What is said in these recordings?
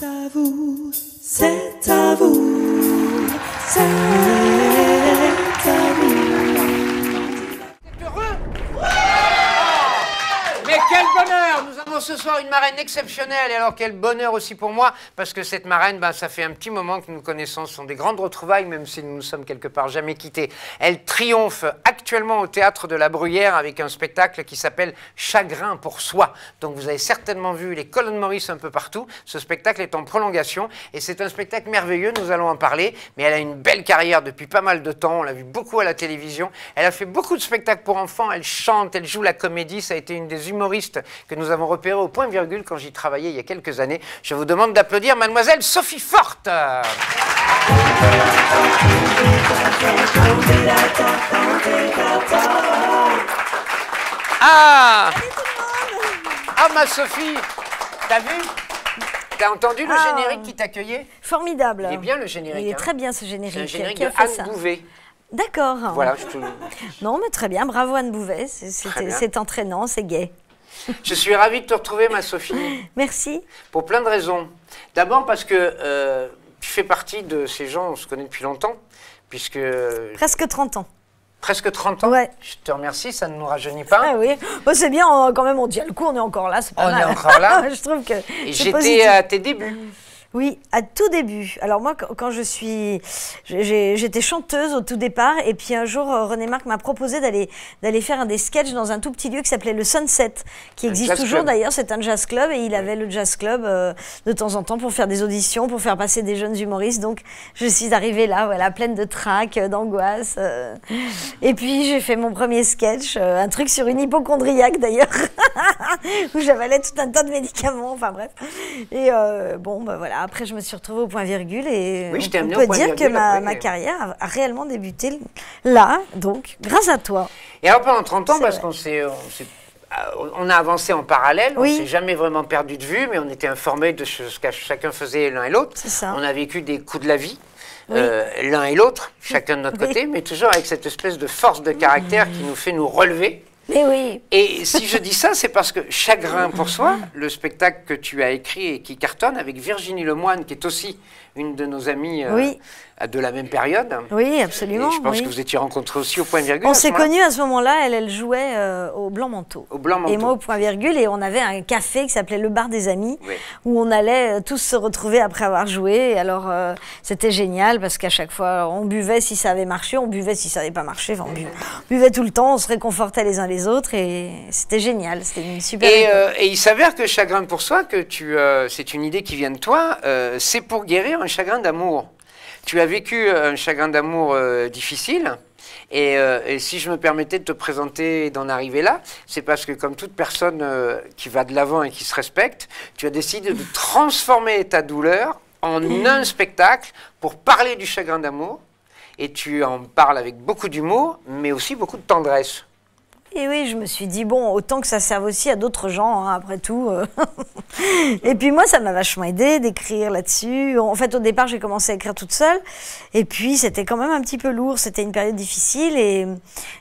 à vous, c'est à vous, c'est à vous. Mais quel bonheur! Nous avons ce soir une marraine exceptionnelle. Et alors quel bonheur aussi pour moi, parce que cette marraine, ça fait un petit moment que nous nous connaissons. Ce sont des grandes retrouvailles, même si nous nous sommes quelque part jamais quittés. Elle triomphe actuellement au Théâtre de la Bruyère avec un spectacle qui s'appelle Chagrin pour soi. Donc vous avez certainement vu les colonnes Maurice un peu partout. Ce spectacle est en prolongation et c'est un spectacle merveilleux, nous allons en parler. Mais elle a une belle carrière depuis pas mal de temps. On l'a vu beaucoup à la télévision. Elle a fait beaucoup de spectacles pour enfants. Elle chante, elle joue la comédie. Ça a été une des humoristes que nous avons repéré au point virgule quand j'y travaillais il y a quelques années. Je vous demande d'applaudir mademoiselle Sophie Forte. Ah, ma Sophie, t'as vu? T'as entendu le générique qui t'accueillait? Formidable. Il est bien le générique. Il est très bien ce générique. C'est un générique Qui a de fait Anne ça Bouvet. D'accord. Voilà, Non, mais très bien. Bravo Anne Bouvet. C'est entraînant, c'est gai. Je suis ravi de te retrouver, ma Sophie. Merci. Pour plein de raisons. D'abord parce que tu fais partie de ces gens, on se connaît depuis longtemps, puisque... Presque 30 ans. Presque 30 ans. Ouais. Je te remercie, ça ne nous rajeunit pas. Ah oui, c'est bien, quand même, on tient le coup, on est encore là, c'est pas mal. On est encore là. Je trouve que j'étais à tes débuts. Oui, à tout début. Alors moi, quand j'étais chanteuse au tout départ, et puis un jour, René Marc m'a proposé d'aller faire des sketchs dans un tout petit lieu qui s'appelait le Sunset, qui existe toujours d'ailleurs. C'est un jazz club, et il avait le jazz club de temps en temps pour faire des auditions, pour faire passer des jeunes humoristes. Donc je suis arrivée là, voilà, pleine de trac, d'angoisse. Et puis j'ai fait mon premier sketch, un truc sur une hypochondriaque d'ailleurs, où j'avalais tout un tas de médicaments. Enfin bref. Et bon, voilà. Après, je me suis retrouvée au point virgule et oui, on peut dire que ma carrière a réellement débuté là, donc grâce à toi. Et alors pendant 30 ans, parce on a avancé en parallèle, on ne s'est jamais vraiment perdu de vue, mais on était informés de ce que chacun faisait l'un et l'autre. On a vécu des coups de la vie, l'un et l'autre, chacun de notre côté, mais toujours avec cette espèce de force de caractère qui nous fait nous relever. Mais oui. Et si je dis ça, c'est parce que Chagrin pour soi, le spectacle que tu as écrit et qui cartonne avec Virginie Lemoine, qui est aussi une de nos amies de la même période. Oui, absolument. Et je pense que vous étiez rencontrés aussi au point virgule. On s'est connus à ce moment-là, elle jouait au Blanc Manteau. Au Blanc Manteau. Et moi au point virgule, et on avait un café qui s'appelait le Bar des Amis, où on allait tous se retrouver après avoir joué. Et alors c'était génial, parce qu'à chaque fois, on buvait si ça avait marché, on buvait si ça n'avait pas marché. Enfin, on buvait tout le temps, on se réconfortait les uns les autres, et c'était génial, c'était une super époque. Et il s'avère que Chagrin pour soi, que c'est une idée qui vient de toi, c'est pour guérir un chagrin d'amour. Tu as vécu un chagrin d'amour difficile, et si je me permettais de te présenter et d'en arriver là, c'est parce que comme toute personne qui va de l'avant et qui se respecte, tu as décidé de transformer ta douleur en un spectacle pour parler du chagrin d'amour, et tu en parles avec beaucoup d'humour, mais aussi beaucoup de tendresse. Et oui, je me suis dit, bon, autant que ça serve aussi à d'autres gens, hein, après tout. Et puis moi, ça m'a vachement aidé d'écrire là-dessus. En fait, au départ, j'ai commencé à écrire toute seule. Et puis, c'était quand même un petit peu lourd. C'était une période difficile. Et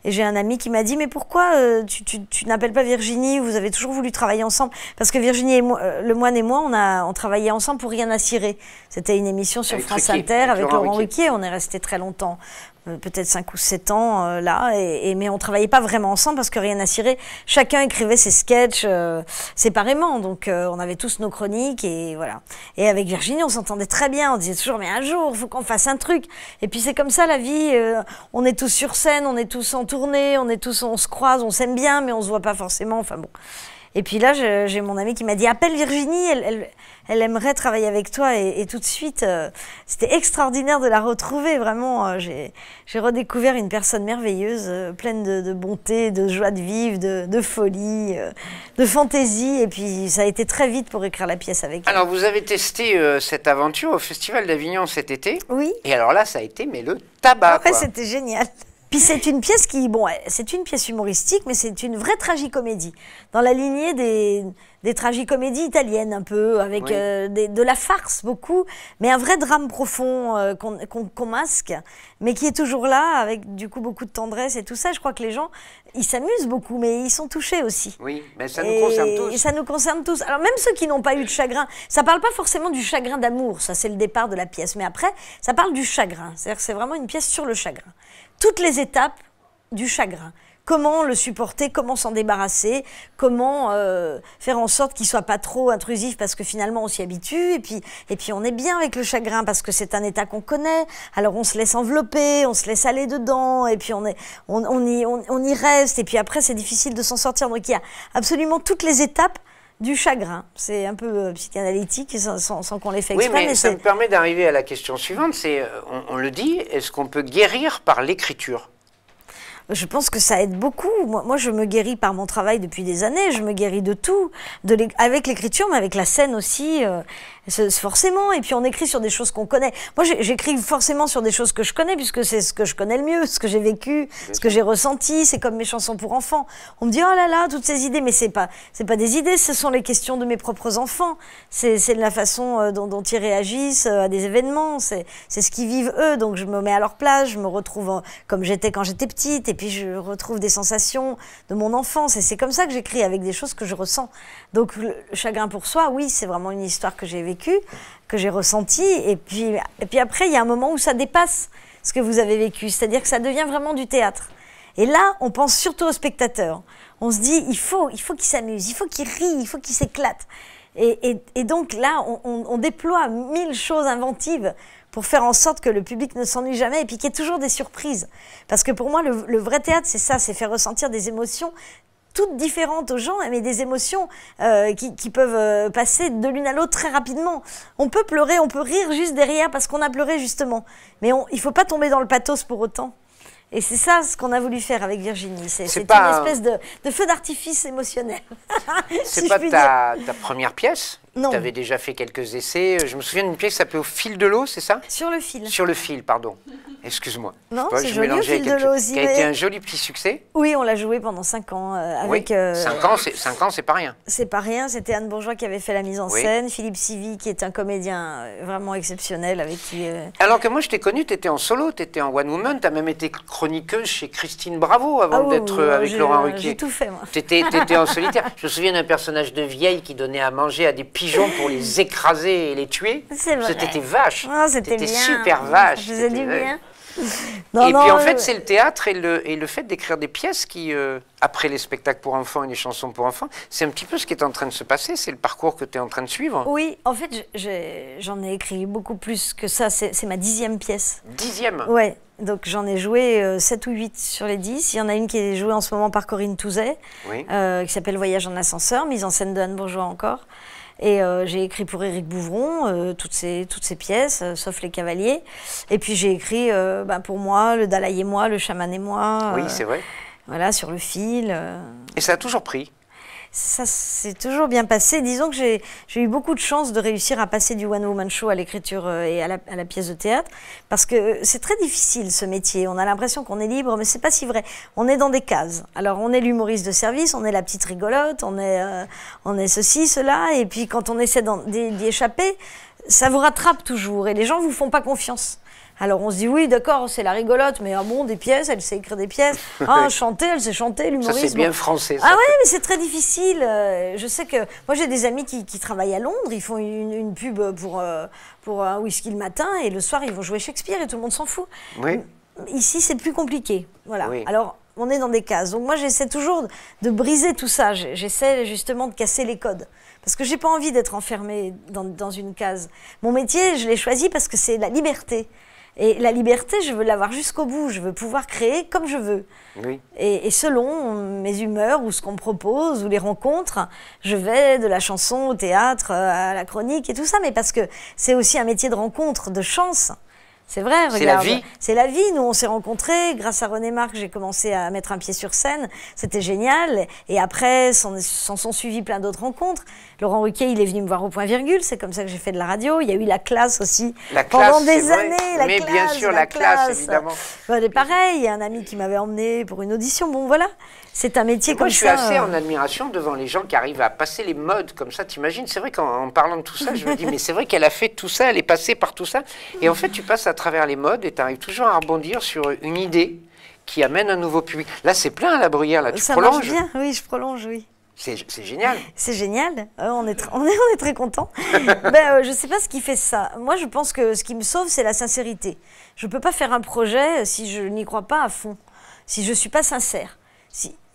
j'ai un ami qui m'a dit, mais pourquoi tu n'appelles pas Virginie? Vous avez toujours voulu travailler ensemble. Parce que Virginie Lemoine et moi, on travaillait ensemble pour Rien à cirer. C'était une émission sur France Inter avec Laurent Ruquier. On est resté très longtemps. Peut-être 5 ou 7 ans là, mais on ne travaillait pas vraiment ensemble parce que Rien à cirer, chacun écrivait ses sketchs séparément, donc on avait tous nos chroniques et voilà. Et avec Virginie, on s'entendait très bien, on disait toujours mais un jour, il faut qu'on fasse un truc. Et puis c'est comme ça la vie, on est tous sur scène, on est tous en tournée, on se croise, on s'aime bien, mais on ne se voit pas forcément, enfin bon. Et puis là, j'ai mon amie qui m'a dit « Appelle Virginie, elle aimerait travailler avec toi. » Et tout de suite, c'était extraordinaire de la retrouver. Vraiment, j'ai redécouvert une personne merveilleuse, pleine de bonté, de joie de vivre, de folie, de fantaisie. Et puis, ça a été très vite pour écrire la pièce avec elle. Alors, vous avez testé cette aventure au Festival d'Avignon cet été. Oui. Et alors là, ça a été le tabac. Ouais, c'était génial. Puis c'est une pièce qui, bon, c'est une pièce humoristique, mais c'est une vraie tragicomédie, dans la lignée des tragicomédies italiennes un peu, avec de la farce beaucoup, mais un vrai drame profond qu'on masque, mais qui est toujours là, avec du coup beaucoup de tendresse et tout ça. Je crois que les gens, ils s'amusent beaucoup, mais ils sont touchés aussi. Oui, mais ça nous concerne tous. Et ça nous concerne tous. Alors même ceux qui n'ont pas eu de chagrin, ça parle pas forcément du chagrin d'amour, ça c'est le départ de la pièce, mais après, ça parle du chagrin. C'est-à-dire que c'est vraiment une pièce sur le chagrin. Toutes les étapes du chagrin. Comment le supporter, comment s'en débarrasser, comment faire en sorte qu'il ne soit pas trop intrusif parce que finalement on s'y habitue et puis on est bien avec le chagrin parce que c'est un état qu'on connaît, alors on se laisse envelopper, on se laisse aller dedans et puis on y reste et puis après c'est difficile de s'en sortir. Donc il y a absolument toutes les étapes du chagrin. C'est un peu psychanalytique sans qu'on les fait exprès. Oui, mais ça me permet d'arriver à la question suivante, c'est, on le dit, est-ce qu'on peut guérir par l'écriture ? Je pense que ça aide beaucoup. Moi, je me guéris par mon travail depuis des années. Je me guéris de tout, avec l'écriture, mais avec la scène aussi, forcément. Et puis, on écrit sur des choses qu'on connaît. Moi, j'écris forcément sur des choses que je connais, puisque c'est ce que je connais le mieux, ce que j'ai vécu, ce que j'ai ressenti. C'est comme mes chansons pour enfants. On me dit, oh là là, toutes ces idées. Mais c'est pas des idées, ce sont les questions de mes propres enfants. C'est la façon dont ils réagissent à des événements. C'est ce qu'ils vivent eux. Donc, je me mets à leur place. Je me retrouve comme j'étais quand j'étais petite. Et puis, je retrouve des sensations de mon enfance. Et c'est comme ça que j'écris, avec des choses que je ressens. Donc, le chagrin pour soi, oui, c'est vraiment une histoire que j'ai vécue, que j'ai ressentie. Et puis après, il y a un moment où ça dépasse ce que vous avez vécu. C'est-à-dire que ça devient vraiment du théâtre. Et là, on pense surtout au spectateur. On se dit, il faut qu'il s'amuse, il faut qu'il rie, il faut qu'il s'éclate. Et donc là, on déploie 1000 choses inventives pour faire en sorte que le public ne s'ennuie jamais et puis qu'il y ait toujours des surprises. Parce que pour moi, le vrai théâtre, c'est ça, c'est faire ressentir des émotions toutes différentes aux gens, mais des émotions qui peuvent passer de l'une à l'autre très rapidement. On peut pleurer, on peut rire juste derrière parce qu'on a pleuré justement. Mais il ne faut pas tomber dans le pathos pour autant. Et c'est ça ce qu'on a voulu faire avec Virginie. C'est une espèce de feu d'artifice émotionnel. C'est pas ta première pièce? Non. Tu avais déjà fait quelques essais. Je me souviens d'une pièce qui s'appelait Au fil de l'eau, c'est ça? Sur le fil. Sur le fil, pardon. Excuse-moi. Non, c'est joli, Au fil de l'eau aussi. Qui a été un joli petit succès. Oui, on l'a joué pendant 5 ans. Avec, oui, 5 ans, c'est pas rien. C'est pas rien. C'était Anne Bourgeois qui avait fait la mise en scène. Philippe Sivy, qui est un comédien vraiment exceptionnel avec qui... Alors que moi, je t'ai connue, tu étais en solo, tu étais en one woman, tu as même été chroniqueuse chez Christine Bravo avant d'être avec Laurent Ruquier. J'ai tout fait, moi. Tu étais en solitaire. Je me souviens d'un personnage de vieille qui donnait à manger à des pigeons pour les écraser et les tuer. C'est vrai. C'était vache. C'était bien. Super vache. Ça faisait du bien. Non, et puis en fait, c'est le théâtre et le fait d'écrire des pièces qui, après les spectacles pour enfants et les chansons pour enfants, c'est un petit peu ce qui est en train de se passer, c'est le parcours que tu es en train de suivre. Oui, en fait, j'en ai écrit beaucoup plus que ça, c'est ma 10e pièce. 10e? Ouais, donc j'en ai joué 7 ou 8 sur les 10. Il y en a une qui est jouée en ce moment par Corinne Touzet, qui s'appelle Voyage en ascenseur, mise en scène de Anne Bourgeois encore. Et j'ai écrit pour Éric Bouvron toutes ces pièces, sauf Les Cavaliers. Et puis j'ai écrit pour moi, Le Dalaï et moi, Le Chaman et moi. Oui, c'est vrai. Voilà, Sur le fil. Et ça a toujours pris? Ça s'est toujours bien passé. Disons que j'ai eu beaucoup de chance de réussir à passer du one-woman show à l'écriture et à la pièce de théâtre, parce que c'est très difficile ce métier. On a l'impression qu'on est libre, mais c'est pas si vrai. On est dans des cases. Alors on est l'humoriste de service, on est la petite rigolote, on est ceci, cela, et puis quand on essaie d'y échapper, ça vous rattrape toujours, et les gens vous font pas confiance. Alors on se dit oui, d'accord, c'est la rigolote, mais des pièces, elle sait écrire des pièces. Chanter, elle sait chanter, l'humoriste. Ça c'est bien français. Ça. Ah ouais, mais c'est très difficile. Je sais que moi j'ai des amis qui travaillent à Londres, ils font une pub pour un whisky le matin et le soir ils vont jouer Shakespeare et tout le monde s'en fout. Oui. Ici c'est plus compliqué. Voilà. Oui. Alors on est dans des cases. Donc moi j'essaie toujours de briser tout ça. J'essaie justement de casser les codes. Parce que j'ai pas envie d'être enfermée dans une case. Mon métier, je l'ai choisi parce que c'est la liberté. Et la liberté, je veux l'avoir jusqu'au bout. Je veux pouvoir créer comme je veux. Oui. Et selon mes humeurs ou ce qu'on me propose ou les rencontres, je vais de la chanson au théâtre, à la chronique et tout ça. Mais parce que c'est aussi un métier de rencontre, de chance. C'est vrai, regarde. C'est la vie. C'est la vie. Nous, on s'est rencontrés. Grâce à René Marc, j'ai commencé à mettre un pied sur scène. C'était génial. Et après, s'en sont suivis plein d'autres rencontres. Laurent Ruquier, il est venu me voir au point virgule. C'est comme ça que j'ai fait de la radio. Il y a eu La Classe aussi. La Classe, pendant des années. Mais bien sûr, La Classe, évidemment. Pareil, il y a un ami qui m'avait emmené pour une audition. Bon, voilà. c'est un métier comme moi, je suis ça. assez en admiration devant les gens qui arrivent à passer les modes comme ça. T'imagines, c'est vrai qu'en parlant de tout ça, je me dis, mais c'est vrai qu'elle a fait tout ça, elle est passée par tout ça. Et en fait, tu passes à travers les modes et tu arrives toujours à rebondir sur une idée qui amène un nouveau public. Là, c'est plein à la Bruyère, là, tu Ça prolonges. marche bien, oui, je prolonge, oui. C'est génial. C'est génial, on est très contents. Je ne sais pas ce qui fait ça. Moi, je pense que ce qui me sauve, c'est la sincérité. Je ne peux pas faire un projet si je n'y crois pas à fond, si je ne suis pas sincère.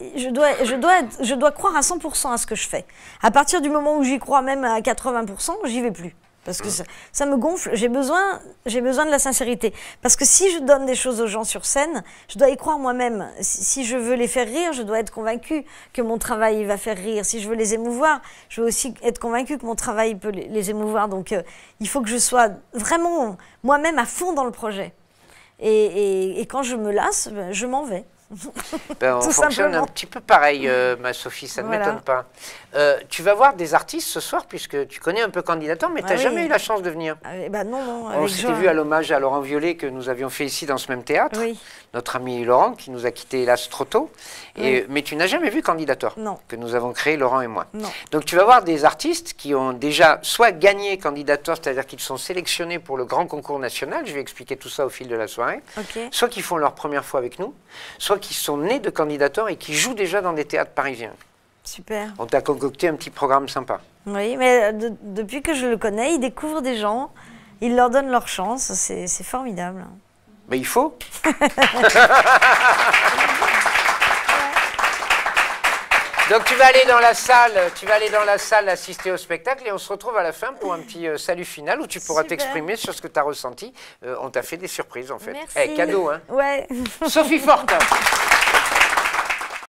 Je dois croire à 100% à ce que je fais. À partir du moment où j'y crois même à 80%, j'y vais plus. Parce que ça me gonfle, j'ai besoin de la sincérité. Parce que si je donne des choses aux gens sur scène, je dois y croire moi-même. Si je veux les faire rire, je dois être convaincue que mon travail va faire rire. Si je veux les émouvoir, je veux aussi être convaincue que mon travail peut les émouvoir. Donc il faut que je sois vraiment moi-même à fond dans le projet. Et quand je me lasse, je m'en vais. On fonctionne un petit peu pareil, ma Sophie, ça ne m'étonne pas. Tu vas voir des artistes ce soir, puisque tu connais un peu Candidator, mais tu n'as jamais eu la chance de venir. Non. On s'était vu à l'hommage à Laurent Violet que nous avions fait ici dans ce même théâtre. Oui. Notre ami Laurent, qui nous a quittés hélas trop tôt. Mais tu n'as jamais vu Candidator, que nous avons créé, Laurent et moi. Non. Donc tu vas voir des artistes qui ont déjà soit gagné Candidator, c'est-à-dire qu'ils sont sélectionnés pour le grand concours national, je vais expliquer tout ça au fil de la soirée, soit qui font leur première fois avec nous, soit qui sont nés de Candidator et qui jouent déjà dans des théâtres parisiens. Super. On t'a concocté un petit programme sympa. Oui, mais depuis que je le connais, il découvre des gens, il leur donne leur chance, c'est formidable. Mais il faut. Donc tu vas aller dans la salle, assister au spectacle et on se retrouve à la fin pour un petit salut final où tu pourras t'exprimer sur ce que tu as ressenti. On t'a fait des surprises en fait. Merci. Cadeau, hein. Ouais. Sophie Forte.